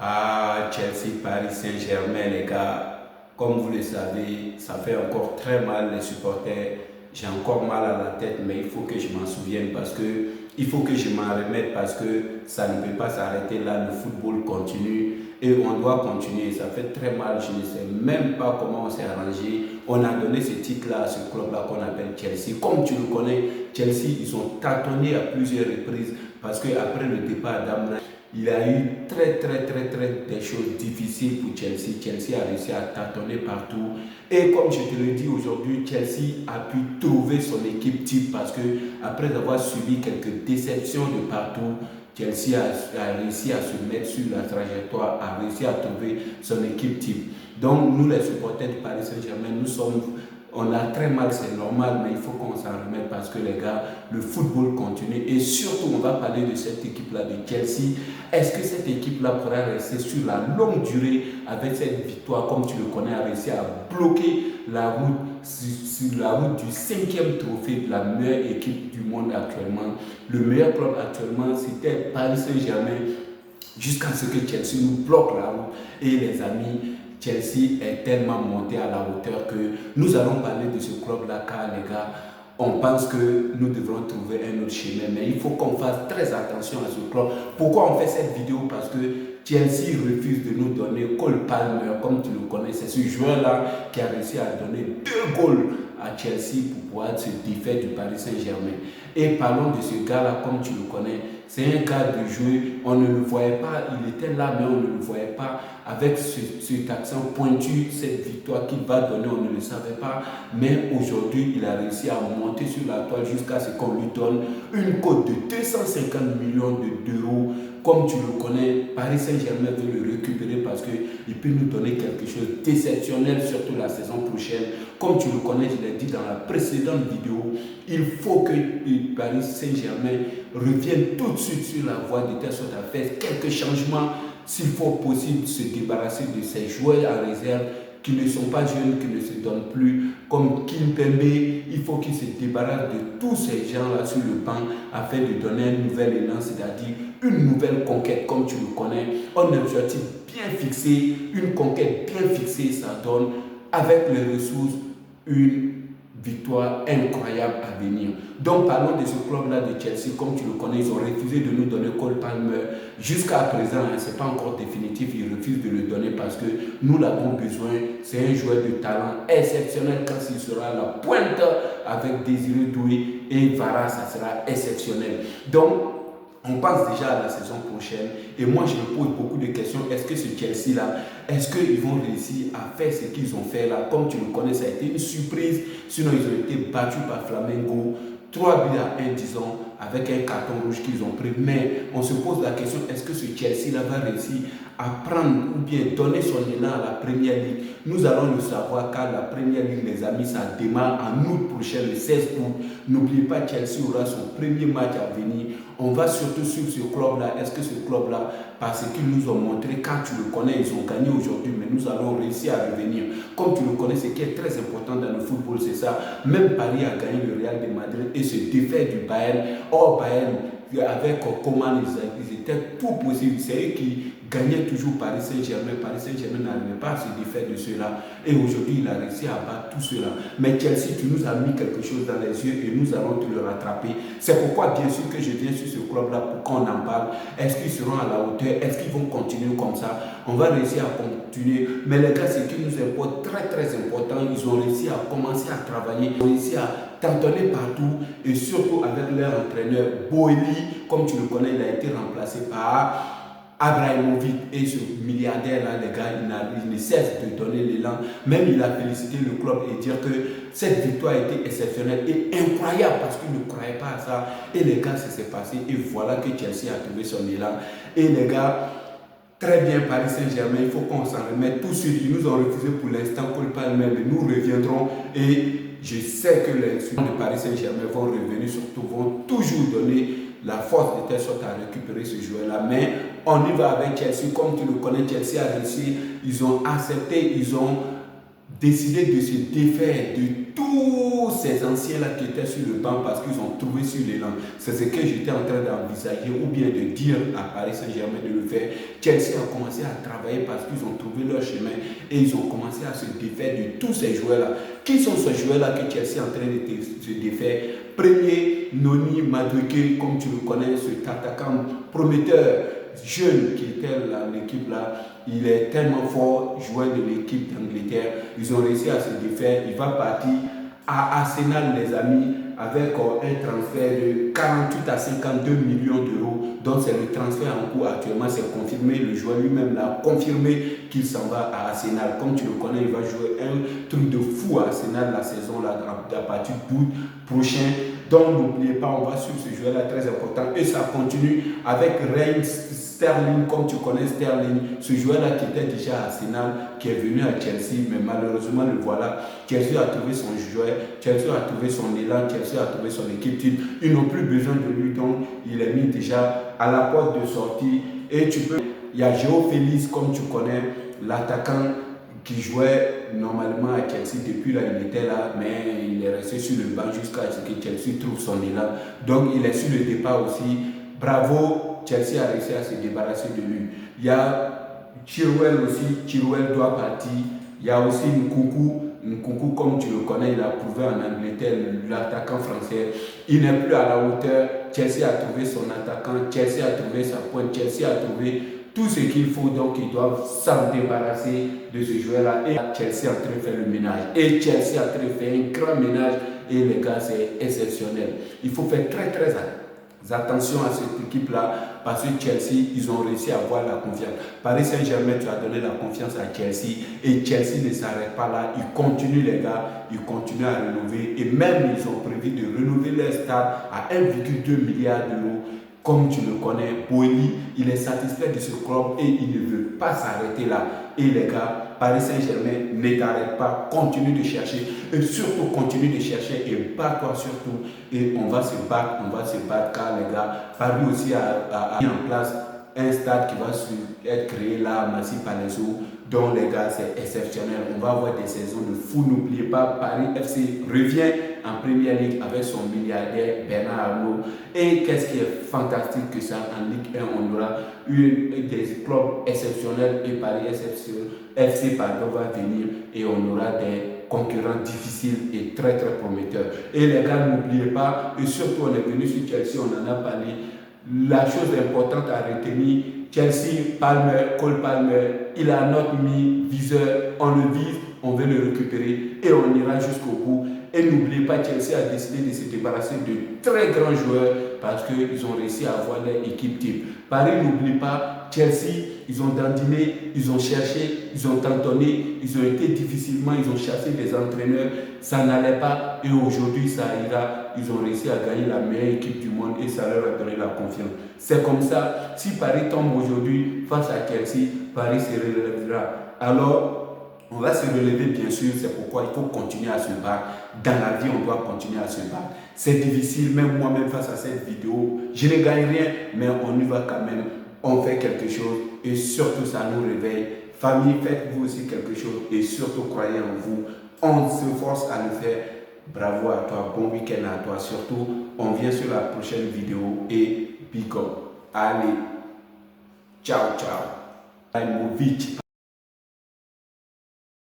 Ah, Chelsea, Paris Saint-Germain, les gars, comme vous le savez, ça fait encore très mal les supporters. J'ai encore mal à la tête, mais il faut que je m'en souvienne parce que il faut que je m'en remette parce que ça ne peut pas s'arrêter là. Le football continue et on doit continuer. Ça fait très mal. Je ne sais même pas comment on s'est arrangé. On a donné ce titre-là à ce club-là qu'on appelle Chelsea. Comme tu le connais, Chelsea, ils ont tâtonné à plusieurs reprises parce qu'après le départ d'Amna, il a eu très des choses difficiles pour Chelsea. Chelsea a réussi à tâtonner partout. Et comme je te le dis aujourd'hui, Chelsea a pu trouver son équipe type parce que après avoir subi quelques déceptions de partout, Chelsea a réussi à se mettre sur la trajectoire, a réussi à trouver son équipe type. Donc nous les supporters du Paris Saint-Germain, on a très mal, c'est normal, mais il faut qu'on s'en remette parce que les gars, le football continue et surtout on va parler de cette équipe-là de Chelsea. Est-ce que cette équipe-là pourra rester sur la longue durée avec cette victoire, comme tu le connais, a réussi à bloquer la route sur la route du 5e trophée de la meilleure équipe du monde actuellement. Le meilleur club actuellement, c'était Paris Saint-Germain jusqu'à ce que Chelsea nous bloque la route. Et les amis, Chelsea est tellement monté à la hauteur que nous allons parler de ce club-là car les gars, on pense que nous devrons trouver un autre chemin, mais il faut qu'on fasse très attention à ce club. Pourquoi on fait cette vidéo? Parce que Chelsea refuse de nous donner Cole Palmer, comme tu le connais. C'est ce joueur-là qui a réussi à donner 2 goals à Chelsea pour pouvoir se défaire du Paris Saint-Germain. Et parlons de ce gars-là, comme tu le connais. C'est un gars de jouer, on ne le voyait pas, il était là, mais on ne le voyait pas. Avec cet accent pointu, cette victoire qu'il va donner, on ne le savait pas. Mais aujourd'hui, il a réussi à monter sur la toile jusqu'à ce qu'on lui donne une cote de 250 millions d'euros. Comme tu le connais, Paris Saint-Germain veut le récupérer parce qu'il peut nous donner quelque chose d'exceptionnel, surtout la saison prochaine. Comme tu le connais, je l'ai dit dans la précédente vidéo, il faut que Paris Saint-Germain revienne tout de suite sur la voie de telle sorte à faire quelques changements, s'il faut possible se débarrasser de ces joueurs en réserve qui ne sont pas jeunes, qui ne se donnent plus, comme Kimpembe. Il faut qu'il se débarrasse de tous ces gens-là sur le banc afin de donner un nouvel élan, c'est-à-dire une nouvelle conquête, comme tu le connais, un objectif bien fixé, une conquête bien fixée, ça donne avec les ressources une victoire incroyable à venir. Donc parlons de ce club-là de Chelsea, comme tu le connais, ils ont refusé de nous donner Cole Palmer. Jusqu'à présent, ce n'est pas encore définitif, ils refusent de le donner parce que nous l'avons besoin. C'est un joueur de talent exceptionnel quand il sera à la pointe avec Désiré Doué et Vara, ça sera exceptionnel. Donc, on pense déjà à la saison prochaine et moi je me pose beaucoup de questions. Est-ce que ce Chelsea-là, est-ce qu'ils vont réussir à faire ce qu'ils ont fait là? Comme tu le connais, ça a été une surprise. Sinon, ils ont été battus par Flamengo. 3-1, disons, avec un carton rouge qu'ils ont pris. Mais on se pose la question, est-ce que ce Chelsea-là va réussir à prendre ou bien donner son élan à la Première Ligue? Nous allons le savoir car la Première Ligue, les amis, ça démarre en août prochain, le 16 août. N'oubliez pas, Chelsea aura son premier match à venir. On va surtout suivre ce club-là. Est-ce que ce club-là, parce qu'ils nous ont montré, quand tu le connais, ils ont gagné aujourd'hui, mais nous allons réussir à revenir. Comme tu le connais, ce qui est très important dans le football, c'est ça. Même Paris a gagné le Real de Madrid et se défait du Bayern. Or, Bayern, avec Coman, ils étaient tout possible. C'est eux qui gagnaient toujours Paris Saint-Germain. Paris Saint-Germain n'arrivait pas à se défaire de cela. Et aujourd'hui, il a réussi à battre tout cela. Mais Chelsea, tu nous as mis quelque chose dans les yeux et nous allons te le rattraper. C'est pourquoi, bien sûr, que je viens sur ce club-là pour qu'on en parle. Est-ce qu'ils seront à la hauteur? Est-ce qu'ils vont continuer comme ça? On va réussir à continuer. Mais les gars, ce qui nous importe, très important, ils ont réussi à commencer à travailler. Ils ont réussi à tâtonner partout et surtout avec leur entraîneur Boehly, comme tu le connais, il a été remplacé par Abraïmovic et ce milliardaire-là, les gars, il ne cesse de donner l'élan. Même il a félicité le club et dire que cette victoire a été exceptionnelle et incroyable parce qu'il ne croyait pas à ça. Et les gars, ça s'est passé et voilà que Chelsea a trouvé son élan. Et les gars, très bien Paris Saint-Germain, il faut qu'on s'en remette tout de suite. Ils nous ont refusé pour l'instant Cole Palmer, mais nous reviendrons et je sais que les supporters de Paris Saint-Germain vont revenir, surtout vont toujours donner la force de telle sorte à récupérer ce joueur-là. Mais on y va avec Chelsea. Comme tu le connais, Chelsea a réussi. Ils ont accepté, ils ont décidé de se défaire de tous ces anciens-là qui étaient sur le banc parce qu'ils ont trouvé sur l'élan. C'est ce que j'étais en train d'envisager ou bien de dire à Paris Saint-Germain de le faire. Chelsea a commencé à travailler parce qu'ils ont trouvé leur chemin et ils ont commencé à se défaire de tous ces joueurs-là. Qui sont ces joueurs-là que Chelsea est en train de se défaire? Premier, Noni Madueke, comme tu le connais, cet attaquant prometteur, jeune qui était dans l'équipe là. Il est tellement fort, joueur de l'équipe d'Angleterre. Ils ont réussi à se défaire. Il va partir à Arsenal, les amis, avec un transfert de 48 à 52 millions d'euros. Donc c'est le transfert en cours actuellement, c'est confirmé. Le joueur lui-même l'a confirmé qu'il s'en va à Arsenal. Comme tu le connais, il va jouer un truc de fou à Arsenal la saison là, à partir d'août prochain. Donc n'oubliez pas, on va suivre ce joueur-là très important. Et ça continue avec Raheem Sterling, comme tu connais Sterling, ce joueur-là qui était déjà à Arsenal, qui est venu à Chelsea, mais malheureusement le voilà. Chelsea a trouvé son joueur, Chelsea a trouvé son élan, Chelsea a trouvé son équipe type. Ils n'ont plus besoin de lui, donc il est mis déjà à la porte de sortie. Et il y a João Félix, comme tu connais, l'attaquant qui jouait normalement à Chelsea. Depuis là, il était là, mais il est resté sur le banc jusqu'à ce que Chelsea trouve son élan. Donc il est sur le départ aussi. Bravo, Chelsea a réussi à se débarrasser de lui. Il y a Chilwell aussi, Chilwell doit partir. Il y a aussi Nkunku, comme tu le connais, il a prouvé en Angleterre, l'attaquant français. Il n'est plus à la hauteur. Chelsea a trouvé son attaquant, Chelsea a trouvé sa pointe, Chelsea a trouvé tout ce qu'il faut, donc ils doivent s'en débarrasser de ce joueur-là. Et Chelsea est en train de faire le ménage. Et Chelsea est en train de faire un grand ménage. Et les gars, c'est exceptionnel. Il faut faire très attention à cette équipe-là parce que Chelsea, ils ont réussi à avoir la confiance. Paris Saint-Germain, tu as donné la confiance à Chelsea et Chelsea ne s'arrête pas là. Ils continuent les gars, ils continuent à rénover et même ils ont prévu de rénover leur stade à 1,2 milliard d'euros. Comme tu le connais, Boeli, il est satisfait de ce club et il ne veut pas s'arrêter là. Et les gars, Paris Saint-Germain, ne t'arrête pas, continue de chercher et surtout continue de chercher et bats-toi surtout. Et on va se battre car les gars, Paris aussi a mis en place un stade qui va être créé là à Massy Palaiso. Donc les gars, c'est exceptionnel. On va avoir des saisons de fou. N'oubliez pas, Paris FC revient en Première Ligue avec son milliardaire Bernard Arnault. Et qu'est-ce qui est fantastique que ça, en Ligue 1, on aura des clubs exceptionnels et Paris FC va venir et on aura des concurrents difficiles et très prometteurs. Et les gars, n'oubliez pas, et surtout on est venu sur Chelsea, on en a parlé. La chose importante à retenir, Chelsea, Cole Palmer, il a notre viseur, on le vise, on veut le récupérer et on ira jusqu'au bout. Et n'oubliez pas, Chelsea a décidé de se débarrasser de très grands joueurs parce qu'ils ont réussi à avoir leur équipe type. Paris, n'oublie pas, Chelsea, ils ont dandiné, ils ont cherché, ils ont tantonné, ils ont été difficilement, ils ont cherché des entraîneurs, ça n'allait pas et aujourd'hui ça ira. Ils ont réussi à gagner la meilleure équipe du monde et ça leur a donné la confiance. C'est comme ça, si Paris tombe aujourd'hui face à Chelsea, Paris se relèvera. Alors, on va se relever bien sûr, c'est pourquoi il faut continuer à se battre. Dans la vie, on doit continuer à se battre. C'est difficile, même moi-même face à cette vidéo, je ne gagne rien, mais on y va quand même. On fait quelque chose et surtout ça nous réveille. Famille, faites-vous aussi quelque chose et surtout croyez en vous. On se force à le faire. Bravo à toi, bon week-end à toi. Surtout, on vient sur la prochaine vidéo et big up. Allez, ciao.